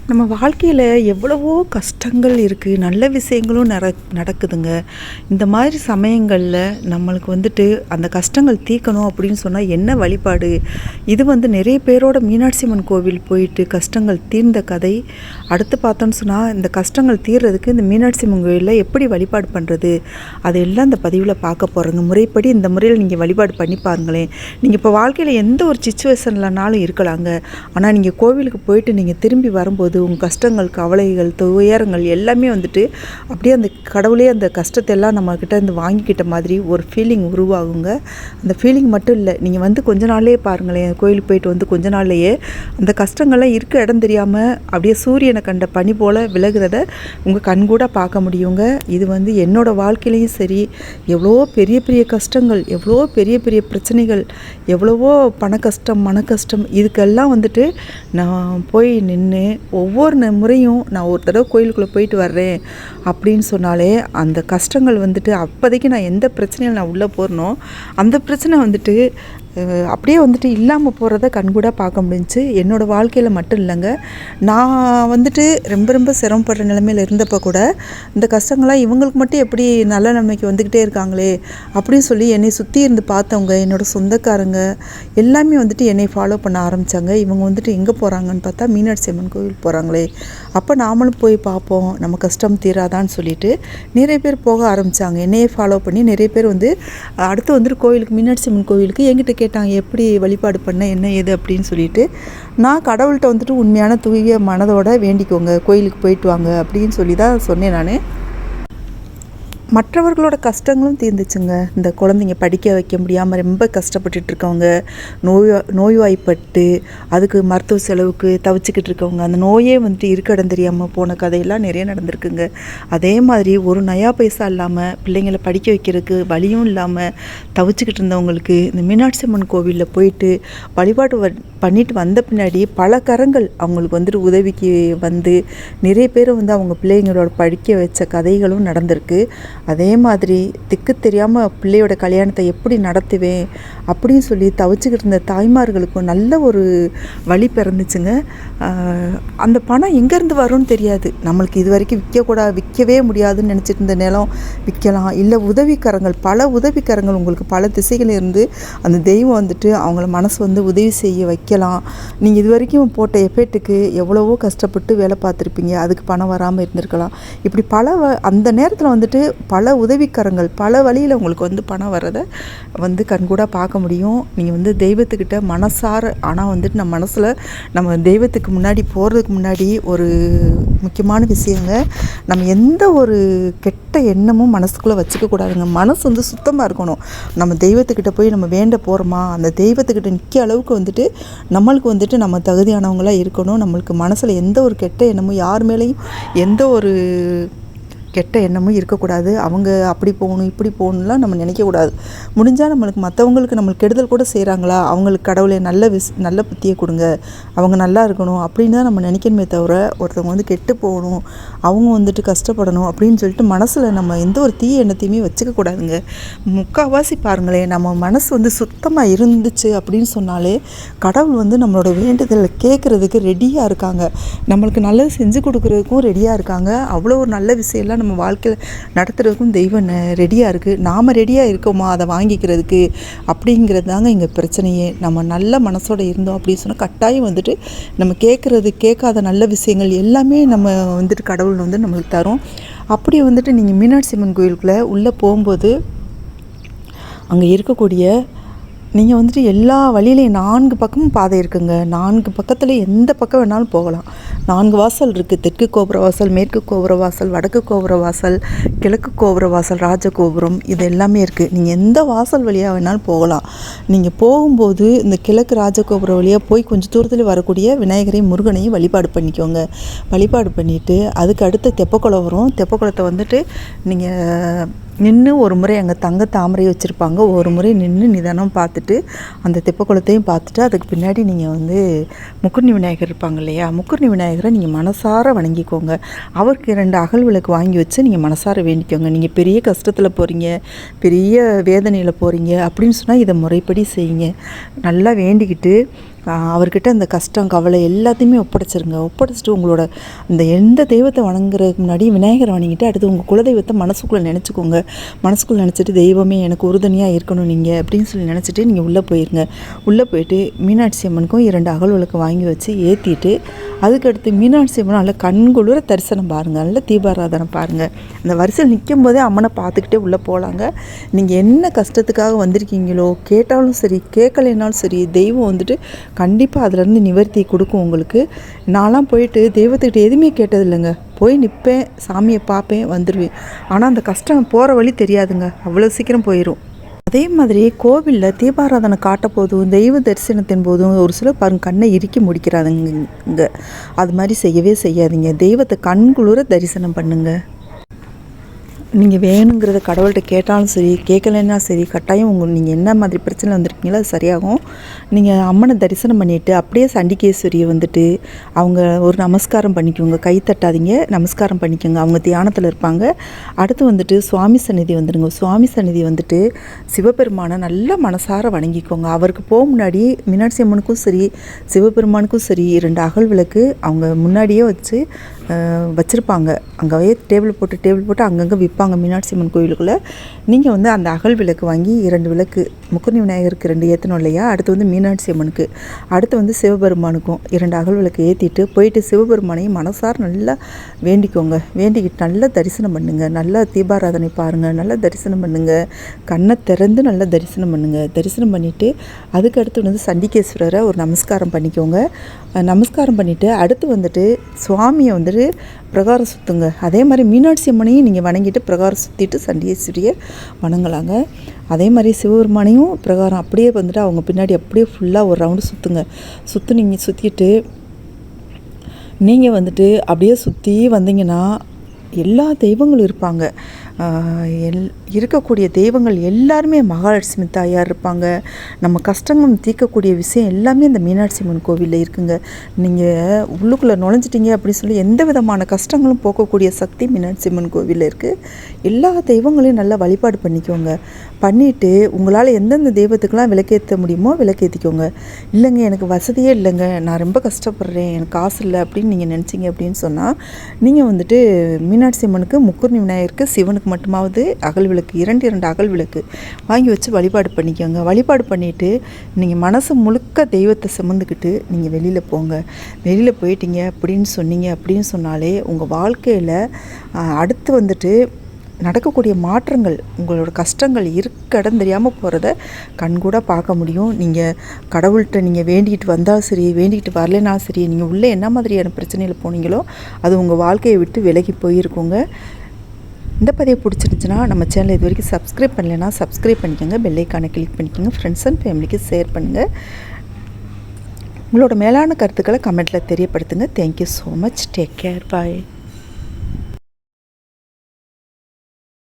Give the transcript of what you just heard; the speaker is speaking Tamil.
நம்ம வாழ்க்கையில் எவ்வளவோ கஷ்டங்கள் இருக்குது, நல்ல விஷயங்களும் நடக்குதுங்க. இந்த மாதிரி சமயங்களில் நம்மளுக்கு வந்துட்டு அந்த கஷ்டங்கள் தீர்க்கணும் அப்படின்னு சொன்னால் என்ன வழிபாடு? இது நிறைய பேரோட மீனாட்சி அம்மன் கோவில் போயிட்டு கஷ்டங்கள் தீர்ந்த கதை. அடுத்து பார்த்தோன்னு சொன்னால் இந்த கஷ்டங்கள் தீர்றதுக்கு இந்த மீனாட்சி அம்மன் கோவிலில் எப்படி வழிபாடு பண்ணுறது, அதையெல்லாம் இந்த பதிவில் பார்க்க போகிறோங்க. முறைப்படி இந்த முறையில் நீங்கள் வழிபாடு பண்ணி பாருங்களேன். நீங்கள் இப்போ வாழ்க்கையில் எந்த ஒரு சிச்சுவேஷன்லனாலும் இருக்கலாங்க. ஆனால் நீங்கள் கோவிலுக்கு போயிட்டு நீங்கள் திரும்பி வரும்போது உங்கள் கஷ்டங்கள், கவலைகள், துயரங்கள் எல்லாமே அப்படியே அந்த கடவுளே அந்த கஷ்டத்தை எல்லாம் நம்மக்கிட்ட இருந்து வாங்கிக்கிட்ட மாதிரி ஒரு ஃபீலிங் உருவாகுங்க. அந்த ஃபீலிங் மட்டும் இல்லை, நீங்கள் கொஞ்ச நாள்லேயே பாருங்களேன், கோயிலுக்கு போயிட்டு கொஞ்ச நாள்லேயே அந்த கஷ்டங்கள்லாம் இருக்க இடம் தெரியாமல் அப்படியே சூரியனை கண்ட பனி போல் விலகிறத உங்கள் கண்கூட பார்க்க முடியுங்க. இது என்னோடய வாழ்க்கையிலையும் சரி, எவ்வளோ பெரிய பெரிய கஷ்டங்கள், எவ்வளோ பெரிய பெரிய பிரச்சனைகள், எவ்வளவோ பண கஷ்டம், மன கஷ்டம், இதுக்கெல்லாம் நான் போய் நின்று ஒவ்வொரு முறையும் நான் ஒரு தடவை கோயிலுக்குள்ளே போயிட்டு வர்றேன் அப்படின்னு சொன்னாலே அந்த கஷ்டங்கள் அப்போதைக்கு நான் எந்த பிரச்சனையில் நான் உள்ளே போகிறனோ அந்த பிரச்சனை அப்படியே இல்லாமல் போகிறத கண்கூட பார்க்க முடிஞ்சுச்சு. என்னோடய வாழ்க்கையில் மட்டும் இல்லைங்க, நான் ரொம்ப ரொம்ப சிரமப்படுற நிலைமையில் இருந்தப்போ கூட இந்த கஷ்டங்கள்லாம் இவங்களுக்கு மட்டும் எப்படி நல்ல நிலைமைக்கு வந்துக்கிட்டே இருக்காங்களே அப்படின்னு சொல்லி என்னை சுற்றி இருந்து பார்த்தவங்க, என்னோடய சொந்தக்காரங்க எல்லாமே என்னை ஃபாலோ பண்ண ஆரம்பித்தாங்க. இவங்க எங்கே போகிறாங்கன்னு பார்த்தா மீனாட்சி அம்மன் கோவில் போகிறாங்களே, அப்போ நாமளும் போய் பார்ப்போம், நம்ம கஷ்டம் தீராதான்னு சொல்லிட்டு நிறைய பேர் போக ஆரம்பித்தாங்க. என்னையே ஃபாலோ பண்ணி நிறைய பேர் அடுத்து கோவிலுக்கு, மீனாட்சி அம்மன் கோவிலுக்கு என்கிட்ட கேட்டாங்க, எப்படி வழிபாடு பண்ண என்ன ஏது அப்படின்னு சொல்லிட்டு. நான் கடவுள்கிட்ட உண்மையான தூய மனதோட வேண்டிக்கோங்க, கோயிலுக்கு போயிட்டு வாங்க அப்படின்னு சொல்லி தான் சொன்னேன் நான். மற்றவர்களோட கஷ்டங்களும் தீர்ந்துச்சுங்க. இந்த குழந்தைங்க படிக்க வைக்க முடியாமல் ரொம்ப கஷ்டப்பட்டுட்டு இருக்கவங்க, நோய்வாய்ப்பட்டு அதுக்கு மருத்துவ செலவுக்கு தவிச்சிக்கிட்டு இருக்கவங்க, அந்த நோயே இருக்க இடம் தெரியாமல் போன கதையெல்லாம் நிறைய நடந்திருக்குங்க. அதே மாதிரி ஒரு நயா பைசா இல்லாமல் பிள்ளைங்களை படிக்க வைக்கிறதுக்கு வழியும் இல்லாமல் தவிச்சிக்கிட்டு இருந்தவங்களுக்கு இந்த மீனாட்சி அம்மன் கோவிலில் போயிட்டு வழிபாடு பண்ணிட்டு வந்த பின்னாடி பல கரங்கள் அவங்களுக்கு உதவிக்கு நிறைய பேர் அவங்க பிள்ளைங்களோட படிக்க வச்ச கதைகளும் நடந்திருக்கு. அதே மாதிரி திக்கு தெரியாமல் பிள்ளையோட கல்யாணத்தை எப்படி நடத்துவேன் அப்படின்னு சொல்லி தவிச்சுக்கிட்டு இருந்த தாய்மார்களுக்கும் நல்ல ஒரு வழி பிறந்துச்சுங்க. அந்த பணம் எங்கேருந்து வரும்னு தெரியாது, நம்மளுக்கு இது வரைக்கும் விற்கவே முடியாதுன்னு நினச்சிட்டு இருந்த நிலம் விற்கலாம். இல்லை உதவிக்கரங்கள், பல உதவிக்கரங்கள் உங்களுக்கு பல திசைகள் இருந்து அந்த தெய்வம் அவங்கள மனசு உதவி செய்ய வைக்கலாம். நீங்கள் இது வரைக்கும் போட்ட எஃபெக்ட்டுக்கு எவ்வளவோ கஷ்டப்பட்டு வேலை பார்த்துருப்பீங்க, அதுக்கு பணம் வராமல் இருந்திருக்கலாம். இப்படி அந்த நேரத்தில் பல உதவிக்கரங்கள் பல வழியில் உங்களுக்கு பணம் வர்றதை கண்கூட பார்க்க முடியும். நீங்கள் தெய்வத்துக்கிட்ட மனசார, ஆனால் நம்ம மனசில் நம்ம தெய்வத்துக்கு முன்னாடி போகிறதுக்கு முன்னாடி ஒரு முக்கியமான விஷயங்க, நம்ம எந்த ஒரு கெட்ட எண்ணமும் மனசுக்குள்ளே வச்சுக்க கூடாதுங்க. மனசு சுத்தமாக இருக்கணும். நம்ம தெய்வத்துக்கிட்ட போய் நம்ம வேண்ட போகிறோமா, அந்த தெய்வத்துக்கிட்ட நிற்க அளவுக்கு நம்மளுக்கு நம்ம தகுதியானவங்களாக இருக்கணும். நம்மளுக்கு மனசில் எந்த ஒரு கெட்ட எண்ணமும், யார் மேலேயும் எந்த ஒரு கெட்ட எண்ணமும் இருக்கக்கூடாது. அவங்க அப்படி போகணும் இப்படி போகணும்லாம் நம்ம நினைக்கக்கூடாது. முடிஞ்சால் மற்றவங்களுக்கு நம்மளுக்கு கெடுதல் கூட செய்கிறாங்களா, அவங்களுக்கு கடவுளை நல்ல புத்தியை கொடுங்க, அவங்க நல்லா இருக்கணும் அப்படின்னு தான் நம்ம நினைக்கணுமே தவிர ஒருத்தவங்க கெட்டு போகணும், அவங்க கஷ்டப்படணும் அப்படின்னு சொல்லிட்டு மனசில் நம்ம எந்த ஒரு தீய எண்ணத்தையுமே வச்சுக்கக்கூடாதுங்க. முக்கால்வாசி பாருங்களேன், நம்ம மனசு சுத்தமாக இருந்துச்சு அப்படின்னு சொன்னாலே கடவுள் நம்மளோட வேண்டுதலை கேட்குறதுக்கு ரெடியாக இருக்காங்க, நம்மளுக்கு நல்லது செஞ்சு கொடுக்குறதுக்கும் ரெடியாக இருக்காங்க. அவ்வளோ ஒரு நல்ல விஷயம்லாம் நம்ம வாழ்க்கையில் நடத்துகிறதுக்கும் தெய்வம் ரெடியாக இருக்குது. நாம் ரெடியாக இருக்கோமா அதை வாங்கிக்கிறதுக்கு அப்படிங்கிறது தாங்க இங்கே பிரச்சனையே. நம்ம நல்ல மனசோடு இருந்தோம் அப்படின்னு சொன்னால் கட்டாயம் நம்ம கேட்காத நல்ல விஷயங்கள் எல்லாமே நம்ம கடவுள் நம்மளுக்கு தரும். அப்படி நீங்கள் மீனாட்சி அம்மன் கோயிலுக்குள்ளே உள்ளே போகும்போது அங்கே இருக்கக்கூடிய நீங்கள் எல்லா வழியிலையும் 4 பக்கமும் பாதை இருக்குங்க. 4 பக்கத்தில் எந்த பக்கம் வேணாலும் போகலாம். 4 வாசல் இருக்குது. தெற்கு கோபுர வாசல், மேற்கு கோபுர வாசல், வடக்கு கோபுர வாசல், கிழக்கு கோபுர வாசல், ராஜகோபுரம், இது எல்லாமே இருக்குது. நீங்கள் எந்த வாசல் வழியாக வேணாலும் போகலாம். நீங்கள் போகும்போது இந்த கிழக்கு ராஜகோபுர வழியாக போய் கொஞ்சம் தூரத்தில் வரக்கூடிய விநாயகரையும் முருகனையும் வழிபாடு பண்ணிக்கோங்க. வழிபாடு பண்ணிவிட்டு அதுக்கு அடுத்து தெப்பக்குளம் வரும். தெப்பக்குளத்தை நீங்கள் நின்று ஒரு முறை அங்கே தங்க தாமரை வச்சுருப்பாங்க, ஒரு முறை நின்று நிதானம் பார்த்துட்டு அந்த தெப்பக்குளத்தையும் பார்த்துட்டு அதுக்கு பின்னாடி நீங்கள் முக்குர்ணி விநாயகர் இருப்பாங்க இல்லையா, முக்குர்ணி விநாயகரை நீங்கள் மனசார வணங்கிக்கோங்க. அவருக்கு 2 அகல் விளக்கு வாங்கி வச்சு நீங்கள் மனசார வேண்டிக்கோங்க. நீங்கள் பெரிய கஷ்டத்தில் போகிறீங்க, பெரிய வேதனையில் போகிறீங்க அப்படின்னு சொன்னால் இதை முறைப்படி செய்யுங்க. நல்லா வேண்டிக்கிட்டு அவர்கிட்ட இந்த கஷ்டம் கவலை எல்லாத்தையுமே ஒப்படைச்சிருங்க. ஒப்படைச்சிட்டு உங்களோட இந்த எந்த தெய்வத்தை வணங்குறதுக்கு முன்னாடி விநாயகரை வணங்கிட்டு அடுத்து உங்கள் குலதெய்வத்தை மனசுக்குள்ளே நினச்சிக்கோங்க. மனசுக்குள்ளே நினச்சிட்டு தெய்வமே எனக்கு உறுதுணையாக இருக்கணும் நீங்கள் அப்படின்னு சொல்லி நினச்சிட்டு நீங்கள் உள்ளே போயிருங்க. உள்ளே போயிட்டு மீனாட்சி அம்மனுக்கும் 2 அகல் விளக்கு வாங்கி வச்சு ஏற்றிட்டு அதுக்கடுத்து மீனாட்சி அம்மன் நல்லா கண்குளிர தரிசனம் பாருங்கள். நல்ல தீபாராதனை பாருங்கள். அந்த வரிசையில் நிற்கும் போதே அம்மனை பார்த்துக்கிட்டே உள்ளே போகலாங்க. நீங்கள் என்ன கஷ்டத்துக்காக வந்திருக்கீங்களோ கேட்டாலும் சரி கேட்கலைனாலும் சரி தெய்வம் வந்துட்டு கண்டிப்பாக அதிலேருந்து நிவர்த்தி கொடுக்கும் உங்களுக்கு. நான்லாம் போயிட்டு தெய்வத்துக்கிட்ட எதுவுமே கேட்டதில்லைங்க. போய் நிற்பேன், சாமியை பார்ப்பேன், வந்துடுவேன். ஆனால் அந்த கஷ்டம் போகிற வழி தெரியாதுங்க, அவ்வளோ சீக்கிரம் போயிடும். அதே மாதிரி கோவிலில் தீபாராதனை காட்ட போதும் தெய்வ தரிசனத்தின் போதும் ஒரு சிலர் பாருங்க கண்ணை இறுக்கி முடிக்கிறாதுங்க. அது மாதிரி செய்யவே செய்யாதீங்க. தெய்வத்தை கண்குளிர தரிசனம் பண்ணுங்கள். நீங்கள் வேணுங்கிறத கடவுள்கிட்ட கேட்டாலும் சரி கேட்கலைன்னா சரி கட்டாயம் நீங்கள் என்ன மாதிரி பிரச்சனை வந்திருக்கீங்களோ அது சரியாகும். நீங்கள் அம்மனை தரிசனம் பண்ணிவிட்டு அப்படியே சண்டிகேஸ்வரியை வந்துட்டு அவங்க ஒரு நமஸ்காரம் பண்ணிக்கோங்க. கை தட்டாதீங்க, நமஸ்காரம் பண்ணிக்கோங்க. அவங்க தியானத்தில் இருப்பாங்க. அடுத்து வந்துட்டு சுவாமி சந்நிதி வந்துடுங்க. சுவாமி சந்நிதி வந்துட்டு சிவபெருமானை நல்லா மனசார வணங்கிக்கோங்க. அவருக்கு போக முன்னாடி மீனாட்சி அம்மனுக்கும் சரி சிவபெருமானுக்கும் சரி 2 அகல் விளக்கு அவங்க முன்னாடியே வச்சுருப்பாங்க. அங்கேயே டேபிள் போட்டு அங்கங்கே விற்பாங்க மீனாட்சி அம்மன் கோயிலுக்குள்ளே. நீங்கள் அந்த அகல் விளக்கு வாங்கி 2 விளக்கு முக்குனி விநாயகருக்கு 2 ஏற்றணும் இல்லையா, அடுத்து மீனாட்சி அம்மனுக்கு, அடுத்து சிவபெருமானுக்கும் 2 அகல் விளக்கு ஏற்றிட்டு போயிட்டு சிவபெருமானையும் மனசார் நல்லா வேண்டிக்கோங்க. வேண்டிக்கிட்டு நல்லா தரிசனம் பண்ணுங்கள். நல்லா தீபாராதனை பாருங்கள், நல்லா தரிசனம் பண்ணுங்கள். கண்ணை திறந்து நல்லா தரிசனம் பண்ணுங்கள். தரிசனம் பண்ணிவிட்டு அதுக்கு அடுத்து சண்டிகேஸ்வரரை ஒரு நமஸ்காரம் பண்ணிக்கோங்க. நமஸ்காரம் பண்ணிவிட்டு அடுத்து சுவாமியை பிரகாரம் சுற்றுங்க. அதே மாதிரி மீனாட்சி அம்மனையும் நீங்கள் வணங்கிட்டு பிரகாரம் சுற்றிட்டு சண்டிகேஸ்வரியை வணங்கலாங்க. அதே மாதிரி சிவபெருமானையும் பிரகாரம் அப்படியே அவங்க பின்னாடி அப்படியே ஃபுல்லாக ஒரு ரவுண்டு சுற்றுங்க. சுற்றிட்டு நீங்கள் அப்படியே சுற்றி வந்தீங்கன்னா எல்லா தெய்வங்களும் இருப்பாங்க. இருக்கக்கூடிய தெய்வங்கள் எல்லாருமே மகாலட்சுமி தாயார் இருப்பாங்க. நம்ம கஷ்டங்கள் தீர்க்கக்கூடிய விஷயம் எல்லாமே இந்த மீனாட்சி அம்மன் கோவிலில் இருக்குங்க. நீங்கள் உள்ளுக்குள்ளே நுழைஞ்சிட்டிங்க அப்படின்னு சொல்லி எந்த விதமான கஷ்டங்களும் போக்கக்கூடிய சக்தி மீனாட்சி அம்மன் கோவிலில் இருக்குது. எல்லா தெய்வங்களையும் நல்லா வழிபாடு பண்ணிக்கோங்க. பண்ணிவிட்டு உங்களால் எந்தெந்த தெய்வத்துக்கெலாம் விளக்கேற்ற முடியுமோ விளக்கேற்றிக்கோங்க. இல்லைங்க எனக்கு வசதியே இல்லைங்க, நான் ரொம்ப கஷ்டப்படுறேன், எனக்கு காசு இல்லை அப்படின்னு நீங்கள் நினச்சிங்க அப்படின்னு சொன்னால் நீங்கள் மீனாட்சி அம்மனுக்கு முக்குனி விநாயகருக்கு சிவனுக்கு மட்டுமாவது அகல் விளக்கு 2 அகல் விளக்கு வாங்கி வச்சு வழிபாடு பண்ணிக்கோங்க. வழிபாடு பண்ணிவிட்டு நீங்கள் மனசு முழுக்க தெய்வத்தை சுமந்துக்கிட்டு நீங்கள் வெளியில் போங்க. வெளியில் போயிட்டீங்க அப்படின்னு சொன்னாலே உங்கள் வாழ்க்கையில் அடுத்து நடக்கக்கூடிய மாற்றங்கள், உங்களோட கஷ்டங்கள் இடம் தெரியாமல் போகிறத கண்கூட பார்க்க முடியும். நீங்கள் கடவுள்கிட்ட நீங்கள் வேண்டிகிட்டு வந்தாலும் சரி வேண்டிகிட்டு வரலைனாலும் சரி நீங்கள் உள்ளே என்ன மாதிரியான பிரச்சனையில் போனீங்களோ அது உங்கள் வாழ்க்கையை விட்டு விலகி போயிருக்குங்க. இந்த பதிவை பிடிச்சிருந்துச்சுன்னா நம்ம சேனலை இது வரைக்கும் சப்ஸ்கிரைப் பண்ணலைன்னா சப்ஸ்கிரைப் பண்ணிக்கோங்க. பெல் ஐக்கானை கிளிக் பண்ணிக்கோங்க. ஃப்ரெண்ட்ஸ் அண்ட் ஃபேமிலிக்கு ஷேர் பண்ணுங்கள். உங்களோட மேலான கருத்துக்களை கமெண்ட்டில் தெரியப்படுத்துங்க. Thank you so much. Take care. பாய்.